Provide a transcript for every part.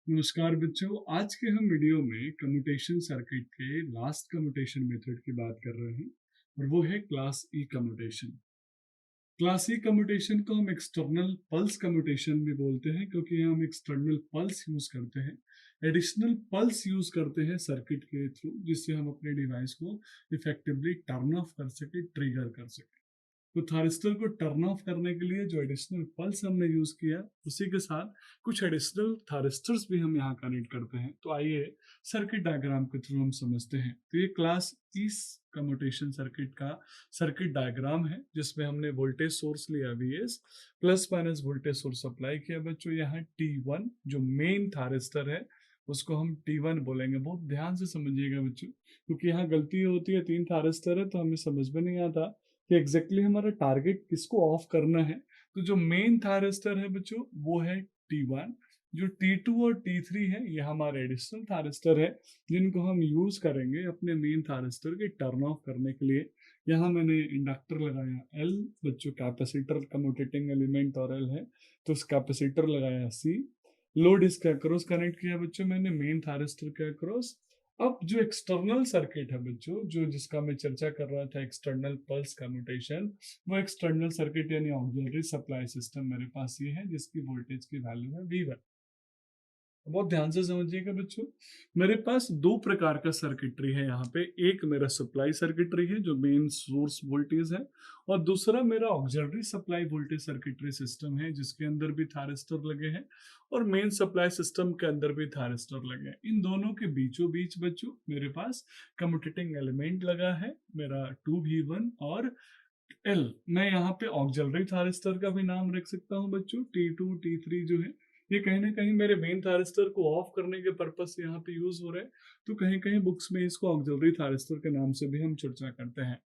नमस्कार बच्चों, आज के हम वीडियो में कम्यूटेशन सर्किट के लास्ट कम्यूटेशन मेथड की बात कर रहे हैं और वो है क्लास ई कम्यूटेशन। क्लास ई कम्यूटेशन को हम एक्सटर्नल पल्स कम्यूटेशन भी बोलते हैं क्योंकि हम एक्सटर्नल पल्स यूज करते हैं, एडिशनल पल्स यूज करते हैं सर्किट के थ्रू, जिससे हम अपने डिवाइस को इफेक्टिवली टर्न ऑफ कर सके, ट्रिगर कर सके। तो थारिस्टर को टर्न ऑफ करने के लिए जो एडिशनल पल्स हमने यूज किया, उसी के साथ कुछ एडिशनल थारिस्टर्स भी हम यहाँ कनेक्ट करते हैं। तो आइए सर्किट डायग्राम के थ्रू हम समझते हैं। तो ये क्लास इस कम्यूटेशन सर्किट का सर्किट डायग्राम है, जिसमें हमने वोल्टेज सोर्स लिया VS, plus minus voltage source apply किया बच्चों। यहाँ T1 जो मेन थारिस्टर है उसको हम T1 बोलेंगे। बहुत ध्यान से समझिएगा बच्चों, क्योंकि यहाँ गलती होती है, 3 थारिस्टर है तो हमें समझ में नहीं आता कि एग्जैक्टली हमारा टारगेट किसको ऑफ करना है। तो जो मेन थारिस्टर है बच्चों वो है T1। जो T2 और T3 है ये हमारे एडिशनल थारिस्टर है, जिनको हम यूज करेंगे अपने मेन थारिस्टर के टर्न ऑफ करने के लिए। यहाँ मैंने इंडक्टर लगाया L बच्चों, कैपेसिटर कम्यूटेटिंग एलिमेंट और L है तो उस कैपेसिटर लगाया C। लोड इसके अक्रॉस कनेक्ट किया बच्चों मैंने मेन थारिस्टर के अक्रॉस। अब जो एक्सटर्नल सर्किट है बच्चों, जो जिसका मैं चर्चा कर रहा था, एक्सटर्नल पल्स कम्यूटेशन, वो एक्सटर्नल सर्किट यानी ऑक्सिलरी सप्लाई सिस्टम मेरे पास ये है, जिसकी वोल्टेज की वैल्यू है V1। बहुत ध्यान से समझिएगा बच्चों, मेरे पास दो प्रकार का सर्किटरी है यहाँ पे। एक मेरा सप्लाई सर्किटरी है जो मेन सोर्स वोल्टेज है, और दूसरा मेरा auxiliary supply voltage circuitry system है, जिसके अंदर भी थारिस्टर लगे हैं और मेन सप्लाई सिस्टम के अंदर भी थारिस्टर लगे हैं। इन दोनों के बीचों बीच बच्चों मेरे पास कम्यूटेटिंग एलिमेंट लगा है, मेरा 2V1 और L। मैं यहाँ पे ऑक्सिलरी थारिस्टर का भी नाम रख सकता हूँ बच्चों, T2 T3 जो है ये कहीं ना कहीं मेरे मेन थारिस्टर को ऑफ करने के पर्पज से यहाँ पे यूज हो रहा है। तो कहीं कहीं बुक्स में इसको ऑक्सिलरी थारिस्टर के नाम से भी हम चर्चा करते हैं।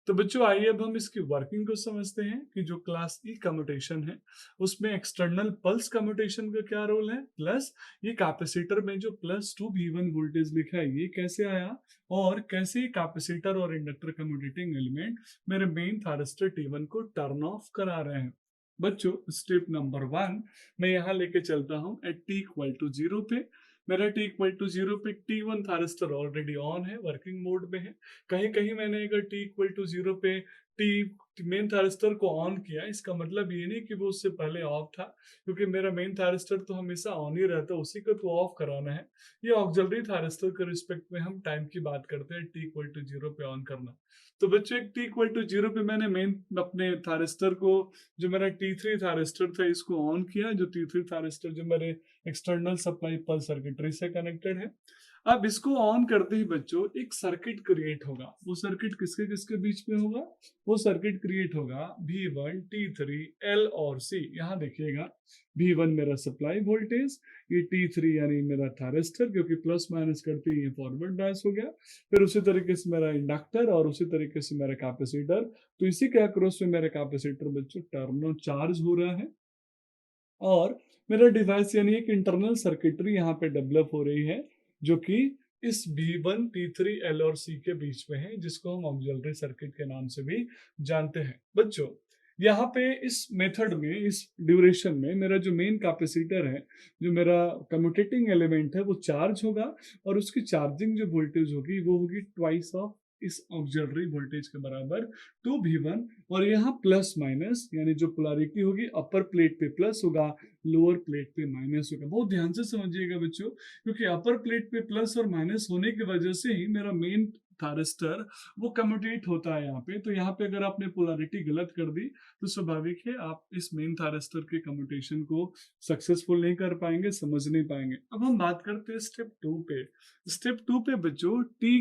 तो बच्चों आइए अब हम इसकी वर्किंग को समझते हैं कि जो क्लास ई कम्यूटेशन है उसमें एक्सटर्नल पल्स कम्यूटेशन का क्या रोल है, प्लस ये कैपेसिटर में जो +2V1 वोल्टेज लिखा है ये कैसे आया, और कैसे कैपेसिटर और इंडक्टर कम्यूटेटिंग एलिमेंट मेरे मेन थारिस्टर T1 को टर्न ऑफ करा रहे हैं। बच्चों स्टेप नंबर 1 मैं यहाँ लेके चलता हूँ एट T=0 पे। मेरा T=0 पे T1 थारिस्टर ऑलरेडी ऑन है, वर्किंग मोड में है। कहीं कहीं मैंने अगर T=0 पे टी मेन थारिस्टर को ऑन किया, इसका मतलब ये नहीं कि वो उससे पहले ऑफ था, क्योंकि मेरा मेन थारिस्टर तो हमेशा ऑन ही रहता है, उसी को तो ऑफ कराना है। ये ऑक्सिलरी थारिस्टर के रिस्पेक्ट में हम टाइम की बात करते हैं, T=0 पे ऑन करना। तो बच्चों एक T=0 पे मैंने मेन अपने थारिस्टर को, जो मेरा T3 थारिस्टर था, इसको ऑन किया। जो T3 थारिस्टर जो मेरे एक्सटर्नल सप्लाई पल्स सर्किटरी से कनेक्टेड है। अब इसको ऑन करते ही बच्चों एक सर्किट क्रिएट होगा। वो सर्किट किसके किसके बीच में होगा, वो सर्किट क्रिएट होगा V1 T3 L और C। यहाँ देखिएगा V1 मेरा सप्लाई वोल्टेज, ये T3 यानी मेरा थारिस्टर, क्योंकि प्लस माइनस करते ही ये फॉरवर्ड बायस हो गया। फिर उसी तरीके से मेरा इंडक्टर और उसी तरीके से मेरा कैपेसिटर। तो इसी के अक्रॉस में मेरा कैपेसिटर बच्चों टर्मिनल चार्ज हो रहा है, और मेरा डिवाइस यानी एक इंटरनल सर्किटरी यहाँ पे डेवलप हो रही है, जो कि इस V1 T3 L और C के बीच में है, जिसको हम ऑक्सिलरी सर्किट के नाम से भी जानते हैं। बच्चों यहाँ पे इस मेथड में, इस ड्यूरेशन में मेरा जो मेन कैपेसिटर है, जो मेरा कम्यूटेटिंग एलिमेंट है, वो चार्ज होगा, और उसकी चार्जिंग जो वोल्टेज होगी वो होगी ट्वाइस ऑफ इस ऑक्सिलरी वोल्टेज के बराबर 2V1। और यहाँ प्लस माइनस यानी जो पोलैरिटी होगी, अपर प्लेट पे प्लस होगा, लोअर प्लेट पे माइनस होगा। बहुत ध्यान से समझिएगा बच्चों, क्योंकि अपर प्लेट पे प्लस और माइनस होने की वजह से ही मेरा मेन थारिस्टर वो कम्यूटेट होता है यहाँ पे। तो यहाँ पे अगर आपने पोलैरिटी गलत कर दी तो स्वाभाविक है आप इस मेन थारिस्टर के कम्यूटेशन को सक्सेसफुल नहीं कर पाएंगे, समझ नहीं पाएंगे। अब हम बात करते हैं स्टेप 2 पे। स्टेप 2 पे बच्चों T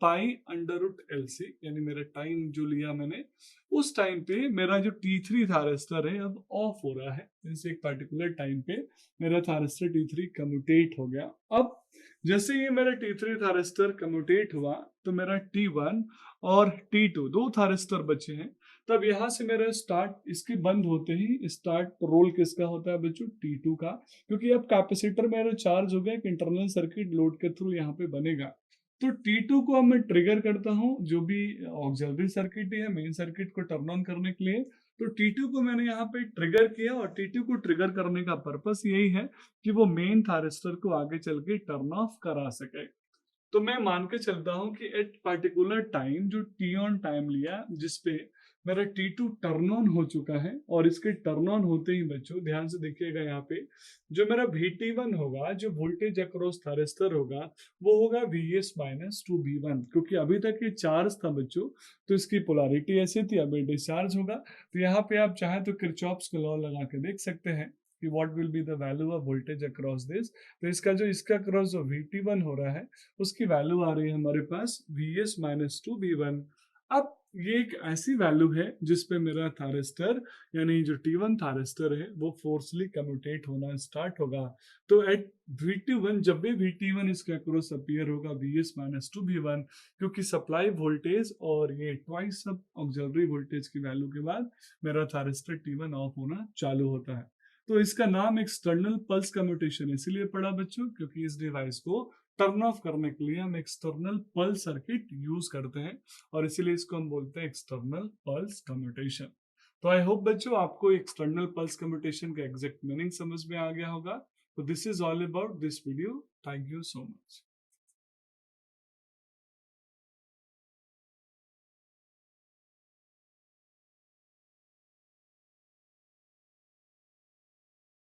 =π√LC, यानी मेरा टाइम जो लिया मैंने, उस टाइम पे मेरा जो T3 थारिस्टर है अब ऑफ हो रहा है। जैसे एक पर्टिकुलर टाइम पे मेरा थारिस्टर T3 कम्यूटेट हो गया। अब जैसे ही मेरा T3 थारिस्टर कम्यूटेट हुआ तो मेरा T1 और T2 दो थारिस्टर बचे हैं। तब यहाँ से मेरा स्टार्ट, इसके बंद होते ही स्टार्ट रोल किसका होता है बच्चों, T2 का, क्योंकि अब कैपेसिटर मेरा चार्ज हो गया, एक इंटरनल सर्किट लोड के थ्रू यहाँ पे बनेगा। तो T2 को अब मैं ट्रिगर करता हूँ, जो भी ऑक्सिलरी सर्किट है मेन सर्किट को टर्न ऑन करने के लिए। तो T2 को मैंने यहाँ पे ट्रिगर किया और T2 को ट्रिगर करने का पर्पस यही है कि वो मेन थारिस्टर को आगे चल के टर्न ऑफ करा सके। तो मैं मान के चलता हूँ कि एट पर्टिकुलर टाइम जो टी ऑन टाइम लिया जिसपे मेरा T2 टर्न ऑन हो चुका है, और इसके टर्न ऑन होते ही बच्चों ध्यान से देखिएगा यहाँ पे जो मेरा VT1 होगा, जो वोल्टेज अक्रॉस थारिस्टर होगा, वो होगा VS माइनस टू V1, क्योंकि अभी तक ये चार्ज था बच्चों, तो इसकी पोलैरिटी ऐसी थी, अभी डिस्चार्ज होगा। तो यहाँ पे आप चाहें तो किरचॉफ्स का लॉ लगा के देख सकते हैं कि what will be the value of voltage across this. तो इसका क्रॉस जो VT1 हो रहा है उसकी वैल्यू आ रही है हमारे पास VS माइनस टू V1। अब ये एक ऐसी वैल्यू है जिसपे मेरा थारिस्टर यानी जो T1 थारिस्टर है वो फोर्सली कम्यूटेट होना स्टार्ट होगा। तो एट VT1 जब भी VT1 इसके अक्रॉस अपीयर होगा VS माइनस टू V1, क्योंकि सप्लाई वोल्टेज और ये ट्वाइस सब ऑक्सिलरी वोल्टेज की वैल्यू के बाद मेरा थारिस्टर T1 ऑफ होना चालू होता है। तो इसका नाम एक्सटर्नल पल्स कम्यूटेशन इसीलिए पड़ा बच्चों, क्योंकि इस डिवाइस को टर्न ऑफ करने के लिए हम एक्सटर्नल पल्स सर्किट यूज करते हैं, और इसीलिए इसको हम बोलते हैं एक्सटर्नल पल्स कम्यूटेशन। तो आई होप बच्चों आपको एक्सटर्नल पल्स कम्यूटेशन का एग्जैक्ट मीनिंग समझ में आ गया होगा। तो this is all about this video. Thank you so much.